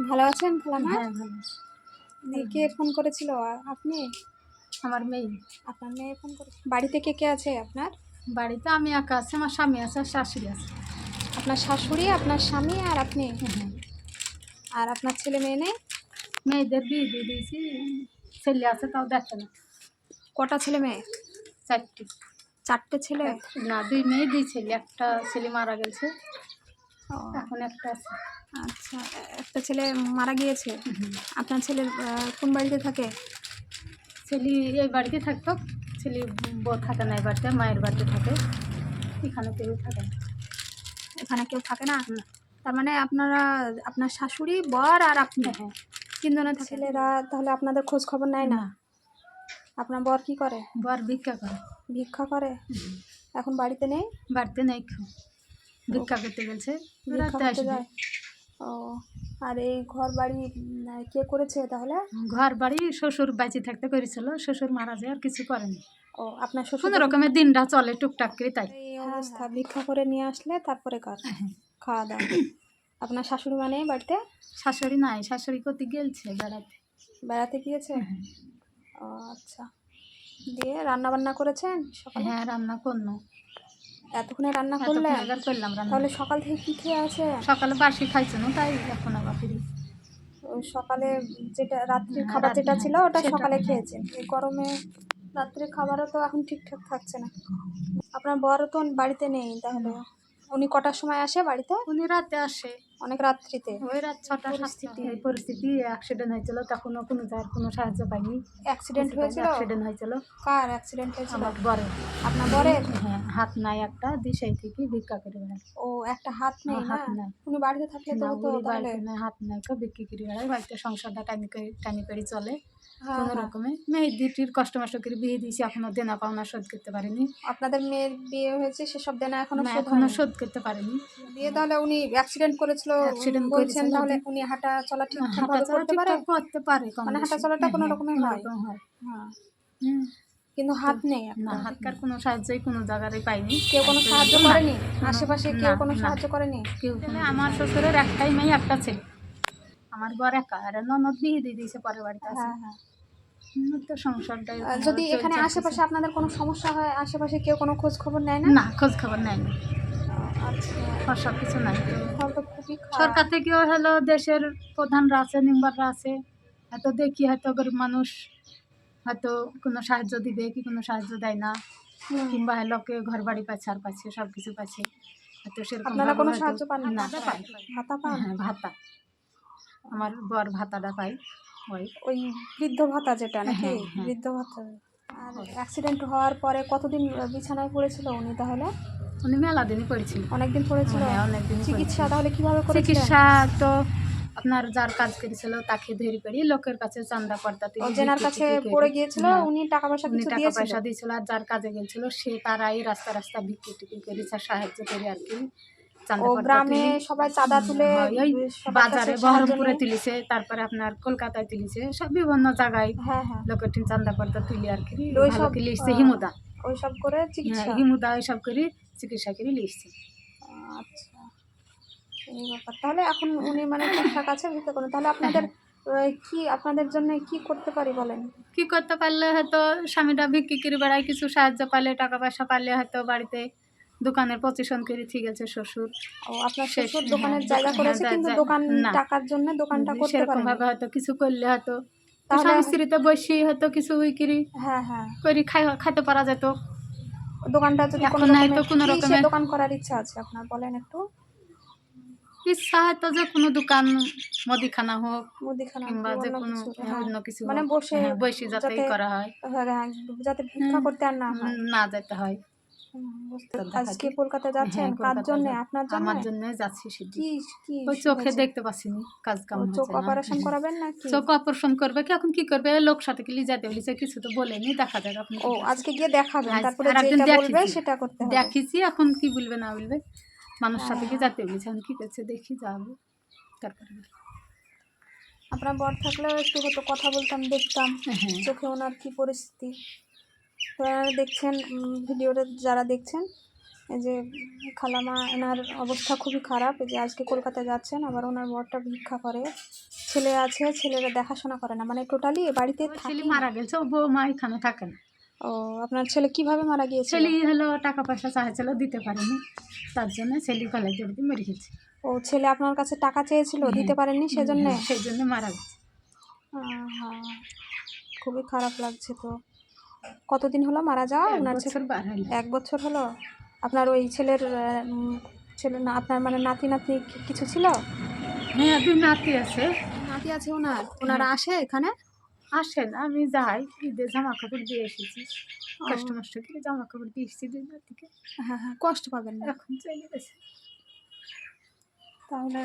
ভালো আছেন খালামা? হ্যাঁ, ভালো। কে ফোন করেছিল? আপনি? আমার মেয়ে। আপনার মেয়ে ফোন করেছে? বাড়িতে কে কে আছে আপনার? বাড়িতে আমি একা আছি, আমার স্বামী আছে, আর শাশুড়ি আছে। আপনার শাশুড়ি, আপনার স্বামী আর আপনি? হ্যাঁ। আর আপনার ছেলে মেয়ে নেই? মেয়েদের বিয়ে দিয়ে দিয়েছি, ছেলে আছে তাও দেখে না। কটা ছেলে মেয়ে? 4টি। 4টে ছেলে? না, 2 মেয়ে 2 ছেলে। একটা ছেলে মারা গেছে, ও এখন একটা আছে। আচ্ছা, একটা ছেলে মারা গিয়েছে। হুম। আপনার ছেলে কোন বাড়িতে থাকে? ছেলে এই বাড়িতে থাকতো, ছেলে বউ থাকে না এই বাড়িতে, মায়ের বাড়িতে থাকে। এখানে কেউ থাকে না। এখানে কেউ থাকে না? না। তার মানে আপনারা, আপনার শাশুড়ি, বর আর আপনি হ্যাঁ। 3 জনে থাকে। ছেলেরা তাহলে আপনাদের খোঁজ খবর নেয় না? না, আপনার বর কি করে? বর ভিক্ষা করে। ভিক্ষা করে? এখন বাড়িতে নেই? বাড়িতে নেই, ভিক্ষা করতে গেছে, ভিক্ষা রাতে করতে আসবে। যায়? ও, আর এই ঘর বাড়ি কে করেছে তাহলে? ঘর বাড়ি শ্বশুর বেঁচে থাকতে করেছিল, শ্বশুর মারা যায় আর কিছু করেনি। ও, আপনার শ্বশুর কোনো রকমের দিনটা চলে টুকটাক করে, তাই। এই অবস্থা, ভিক্ষা করে নিয়ে আসলে তারপরে কার খাওয়া দাওয়া? আপনার শাশুড়ি মানে বাড়িতে? শাশুড়ি নাই, শাশুড়ি কোথায় গেলছে বেড়াতে। বেড়াতে গিয়েছে? ও আচ্ছা, দিয়ে রান্না বান্না করেছেন সকালে? হ্যাঁ, রান্না করলো। এতক্ষণে রান্না এতক্ষণ করলেন? আবার করলাম রান্না। তাহলে সকাল থেকে কি খেয়ে আছে? সকালে বাসি খাইছে না, তাই এখন আবার ফিরি। ওই সকালে যেটা রাত্রির হ্যাঁ, খাবার যেটা হ্যাঁ, ছিল ওটা সেটা, সকালে হ্যাঁ। খেয়েছেন। এই গরমে রাত্রির খাবারও তো এখন ঠিকঠাক থাকছে না। আপনার বড় তো বাড়িতে নেই তাহলে? উনি কটার সময় আসে বাড়িতে? উনি রাতে আসে, অনেক রাত্রিতে? ওই রাত 6টা 7টা। এই পরিস্থিতি, অ্যাক্সিডেন্ট হয়েছিল, তখনও কোনো যার কোনো সাহায্য পাইনি। অ্যাক্সিডেন্ট হয়েছিল? অ্যাক্সিডেন্ট হয়েছিল। কার অ্যাক্সিডেন্ট হয়েছিল? আমার বরে। আপনার বরের? হ্যাঁ, হাত নাই একটা, দিশাই থেকে ভিক্ষা করে বেড়ায়। ও, একটা হাত নেই না? হাত নাই। উনি বাড়িতে থাকলে তো না, হতো ওই তাহলে। বাড়িতে নাই, হাত নাই, কেউ বিক্রি করে বেড়ায়, বাড়িতে সংসারটা টানি করে চলে হ্যাঁ কোনো হ্যাঁ। রকমে। মেয়ে দুটির কষ্ট মষ্ট করে বিয়ে দিয়েছি, এখনো দেনা পাওনা শোধ করতে পারিনি। আপনাদের মেয়ের বিয়ে হয়েছে, সেসব দেনা এখনো না, শোধ এখনো হয়নি? শোধ করতে পারিনি। দিয়ে তাহলে উনি অ্যাক্সিডেন্ট করেছিল অ্যাক্সিডেন্ট বলছেন, করেছিল, তাহলে উনি হাঁটা চলা ঠিকঠাক হাঁটা ভাবে চলা করতে পারে? ঠিকঠাক করতে পারে, কম মানে হাঁটা বেশি। চলাটা হ্যাঁ, কোনো হ্যাঁ, রকমে কোনো হয়? রকম হয়। হ্যাঁ, হুম। কিন্তু হাত নেই না, আপনার? হাতকার কোনো সাহায্যই কোনো জায়গায় পাইনি। কেউ কোনো সাহায্য না, করেনি? কোনো- আশেপাশে না, কেউ কোনো না, সাহায্য করেনি? কেউ আমার শ্বশুরের একটাই মেয়ে, একটা ছেলে। আমার বর একা, আর ননদ বিয়ে দিয়ে দিয়েছে, পরের বাড়িতে আছে। হ্যাঁ হ্যাঁ। তো সংসারটা এরকম যদি ভাবে এখানে চলছে আর কিছু। আশেপাশে আপনাদের কোনো সমস্যা হয়, আশেপাশে কেউ কোনো খোঁজ খবর নেয় না? না, খোঁজ খবর নেয়নি, আচ্ছা, সব কিছু নাই। তো তাহলে তো খুবই খারাপ। সরকার থেকেও হলো, দেশের প্রধানরা আছে, মেম্বাররা আছে, হয়তো দেখি হয়তো গরিব মানুষ হয়তো কোনো সাহায্য দিবে, কি কোনো সাহায্য দেয় না, কিংবা লোকে ঘর বাড়ি পাচ্ছে, আর পাচ্ছে, সব কিছু পাচ্ছে, হয়তো সেরকম আপনারা ভাবে কোনো হয়তো। সাহায্য পান না, না? পাই। ভাতা পান? হ্যাঁ, ভাতা, আমার বর ভাতাটা পাই। ওই ওই বৃদ্ধ ভাতা যেটা নাকি? হ্যাঁ, হ্যাঁ। বৃদ্ধ ভাতা। আর অ্যাক্সিডেন্ট হওয়ার পরে কতদিন বিছানায় পড়েছিল উনি তাহলে? উনি মেলা দিনই পড়েছিল। অনেকদিন পড়েছিল? হ্যাঁ, অনেকদিনই চিকিৎসা পড়েছিল। তাহলে কিভাবে করেছিলেন? চিকিৎসা তো আপনার যার কাজ করেছিল তাকে ধরে পেড়ি লোকের কাছে চান্দা পর্দা ও, তুলি যেনার বিক্রি কাছে টিক্রি করে। পড়ে গিয়েছিল হ্যাঁ, উনি টাকা পয়সা উনি কিছু টাকা দিয়েছিল? পয়সা দিয়েছিল, আর যার কাজে গেছিল সে তারাই রাস্তা রাস্তা বিক্রি টিক্রি করে সাহায্য করে আর কি, ও, চান্দা পর্দা গ্রামে তুলি। সবাই চাঁদা তুলে হয়, ওই সবার কাছে বাজারে সাহায্য বহরমপুরে নেয়? তুলিছে, তারপরে আপনার কলকাতায় তুলিছে, সব বিভিন্ন জায়গায় হ্যাঁ হ্যাঁ। লোকের ঠিক চান্দা পর্দা তুলি আর কি, ওই ভালো সব করে লিখছে হিমুদা। ওই সব করে হ্যাঁ, চিকিৎসা? হিমুদা এসব করে চিকিৎসা করে লিখছে। আচ্ছা, এই ব্যাপার। তাহলে এখন উনি মানে ঠিকঠাক আছে, বুঝতে পারেন? তাহলে আপনাদের কি, আপনাদের জন্য কি করতে পারি বলেন? কি করতে পারলে হয়তো, স্বামীটা বিক্রি করে বেড়ায়, কিছু সাহায্য পালে, টাকা পয়সা পালে হয়তো বাড়িতে দোকানের প্রতিষ্ঠান করে ঠিক আছে শ্বশুর। ও, আপনার শেষ, শ্বশুর হ্যাঁ, দোকানের জায়গা করেছে, কিন্তু দোকান না, টাকার জন্য দোকানটা করতে সেরকম পারেনি? ভাবে হয়তো কিছু করলে হয়তো তাহলে স্বামী স্ত্রীতে বসে হয়তো কিছু উইকিরি হ্যাঁ হ্যাঁ, করি খাইতে পারা যেত। দোকানটা যদি কোনো এখন হয়তো রকমের, কোনো কি সে রকমের দোকান করার ইচ্ছা আছে আপনার, বলেন একটু? ইচ্ছা হয়তো যে কোনো দোকান, মুদিখানা হোক, মুদিখানা কিংবা কি যে অন্য কোনো কিছু? হ্যাঁ, অন্য কিছু মানে হোক। বসে হ্যাঁ, বসে যাতেই যাতে, করা হয়, হ্যাঁ, যাতে ভিক্ষা করতে আর না হয়। না যেতে হয়। আজকে কলকাতা যাচ্ছেন হ্যাঁ, কার কলকাতায় জন্য? যাব। আপনার জন্য? আমার জন্য যাচ্ছি সিদ্ধি। কি কি ওই চোখে হয়েছে? দেখতে পাচ্ছিনি, কাজ কাম ও, চোখ হচ্ছে না। অপারেশন করাবেন নাকি? চোখ অপারেশন করবে কি, এখন কি করবে, লোক সাথে কি লিজাতে বলেছে, কিছু তো বলেনি, দেখা যাক এখন ও, কি করছে। আজকে গিয়ে দেখাবেন, তারপরে আর একদিন যেটা বলবে দেখিছি, সেটা করতে হবে। এখন কি বলবে না বলবে, মানুষ সাথে কি হ্যাঁ, যেতে বলেছে, এখন কি করছে দেখি, যাবো তারপরে। আপনার বর থাকলেও একটু হয়তো কথা বলতাম, দেখতাম হ্যাঁ, চোখে ওনার কি পরিস্থিতি। তো দেখছেন ভিডিওটা, যারা দেখছেন এই যে খালামা, এনার অবস্থা খুবই খারাপ। এই যে আজকে কলকাতায় যাচ্ছেন, আবার ওনার বরটা ভিক্ষা করে, ছেলে আছে, ছেলেরা দেখাশোনা করে না, মানে টোটালি বাড়িতে ওই ছেলে থাকে। মারা গেছে, ও বৌমা এখানে থাকে না। ও, আপনার ছেলে কিভাবে মারা গিয়েছিল? ছেলে হলো টাকা পয়সা চাইছিল, দিতে পারেনি, তার জন্য ছেলে গলায় দড়ি দিয়ে মেরে গেছে। ও, ছেলে আপনার কাছে টাকা চেয়েছিল, দিতে পারেননি সেজন্য? সেই জন্য মারা গেছে। হ্যাঁ, খুবই খারাপ লাগছে। তো কতদিন হলো মারা যাওয়া এক আপনার বছর বার হলো। 1 বছর হলো। আপনার ওই ছেলের ছেলে না, আপনার মানে নাতি নাতনি কিছু ছিল? হ্যাঁ, 2 নাতি আছে। নাতি আছে ওনারা আসে এখানে? আসেন, আমি যাই, ঈদে জামা কাপড় দিয়ে এসেছি, ও, কষ্ট মষ্ট করে জামা কাপড় দিয়ে এসেছি 2 নাতিকে। হ্যাঁ হ্যাঁ, কষ্ট পাবেন না। এখন চলে গেছে। তাহলে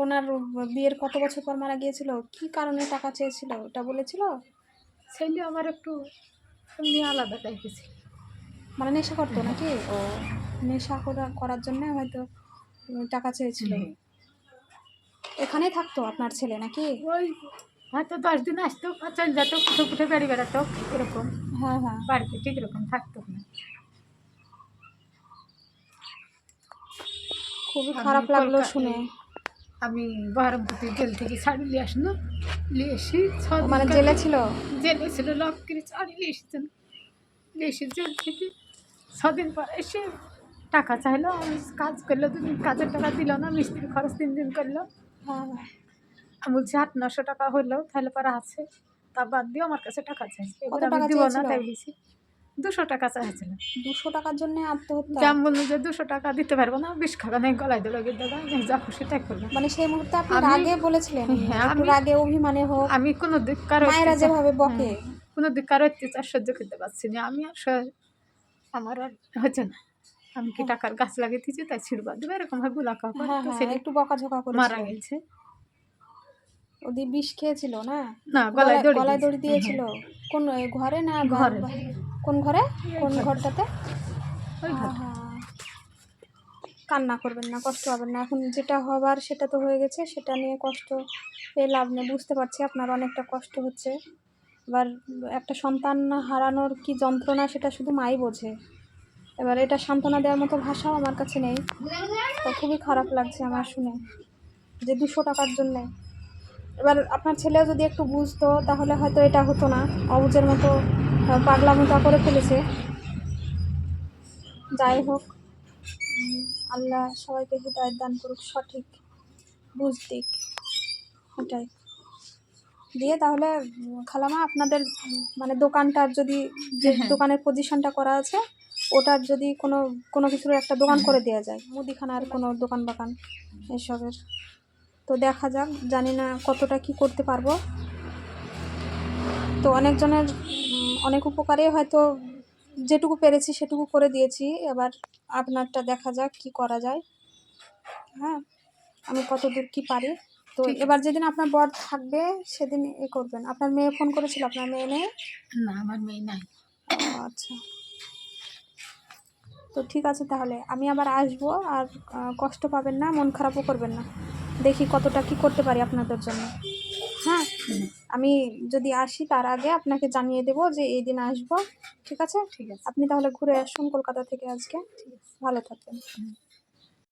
ওনার বিয়ের কত বছর পর মারা গিয়েছিল? কি কারণে টাকা চেয়েছিল ওটা বলেছিল? ছেলে আমার একটু এমনি আলাদা টাইপের ছিল। মানে নেশা করতো নাকি? ও, নেশা করার জন্য হয়তো টাকা চেয়েছিল। এখানেই থাকতো আপনার ছেলে নাকি? ওই হয়তো 10 দিন আসতো, চলে যেত, কোথাও কোথাও গাড়ি বেড়াতো, এরকম। হ্যাঁ হ্যাঁ, বাড়িতে ঠিক এরকম থাকতো না। খুবই খারাপ লাগলো শুনে। আমি বহরমপুর জেল থেকে ছাড়ি নিয়ে আসলো, নিয়ে এসি মানে জেলে ছিল? জেলে ছিল, লক করে ছাড়ি নিয়ে এসেছেন। নিয়ে এসে জেল থেকে 6 দিন পর এসে টাকা চাইলো, আমি কাজ করলো, 2 দিন কাজের টাকা দিল না, মিস্ত্রি খরচ 3 দিন করলো। হ্যাঁ হ্যাঁ, আমি বলছি 800-900 টাকা হলো, তাহলে পরে আছে, তা বাদ দিয়ে আমার কাছে টাকা চাইছে। কত এবার আমি টাকা দিব না, চেয়েছিল? তাই বলছি 200 টাকা চাইছিল। 200 টাকার জন্য আত্মহত্যা? যে আমি বললাম যে 200 টাকা দিতে পারবো না, 20 টাকা নেই, গলায় দিল, দাদা যা খুশি তাই করলাম। মানে সেই মুহূর্তে আপনি আমি- রাগে বলেছিলেন? হ্যাঁ, একটু রাগে অভিমানে হোক, আমি কোনো দিক কারো মায়েরা যেভাবে বকে। কোনো দিক কারো অত্যাচার সহ্য করতে পারছি না। আমি আর আমার আর হচ্ছে না, আমি কি টাকার গাছ লাগিয়েছি তাই ছিড়বা দেবে, এরকম ভাবে বুলা খাওয়া হ্যাঁ হ্যাঁ, একটু বকাঝকা মারা করেছিল। গেছে। ওদি বিষ খেয়েছিল না? না, গলায় দড়ি গলায় দিয়েছে। দড়ি দিয়েছিল? কোন ঘরে না ঘরে। কোন ঘরে? কোন ঘরটাতে? ওই ঘরে। হ্যাঁ, কান্না করবেন না, কষ্ট পাবেন না। এখন যেটা হবার সেটা তো হয়ে গেছে, সেটা নিয়ে কষ্ট পেয়ে লাভ নেই। বুঝতে পারছি আপনার অনেকটা কষ্ট হচ্ছে। এবার একটা সন্তান হারানোর কি যন্ত্রণা সেটা শুধু মাই বোঝে। এবার এটা সান্ত্বনা দেওয়ার মতো ভাষাও আমার কাছে নেই। তো খুবই খারাপ লাগছে আমার শুনে যে 200 টাকার জন্যে। এবার আপনার ছেলেও যদি একটু বুঝতো তাহলে হয়তো এটা হতো না। অবুঝের মতো পাগলামোটা করে ফেলেছে। যাই হোক, আল্লাহ সবাইকে হিদায়াত দান করুক, সঠিক বুঝ দিক। এটাই দিয়ে তাহলে খালামা আপনাদের মানে দোকানটার যদি যে দোকানের পজিশনটা করা আছে ওটার যদি কোনো কিছুর একটা দোকান করে দেওয়া যায়, মুদিখানার কোনো দোকান বাকান এসবের, তো দেখা যাক, জানি না কতটা কি করতে পারবো। তো অনেকজনের অনেক উপকারে হয়তো যেটুকু পেরেছি সেটুকু করে দিয়েছি। এবার আপনারটা দেখা যাক কি করা যায়। হ্যাঁ, আমি কতদূর কি পারি। তো এবার যেদিন আপনার বর থাকবে সেদিন করবেন। আপনার মেয়ে ফোন করেছিল? আপনার মেয়ে নেই? না, আমার মেয়ে নাই। আচ্ছা, তো ঠিক আছে, তাহলে আমি আবার আসবো। আর কষ্ট পাবেন না, মন খারাপও করবেন না। দেখি কতটা কি করতে পারি আপনাদের জন্য। হ্যাঁ, আমি যদি আসি তার আগে আপনাকে জানিয়ে দেবো যে এই দিন আসবো। ঠিক আছে? ঠিক আছে। আপনি তাহলে ঘুরে আসুন কলকাতা থেকে আজকে। ভালো থাকবেন।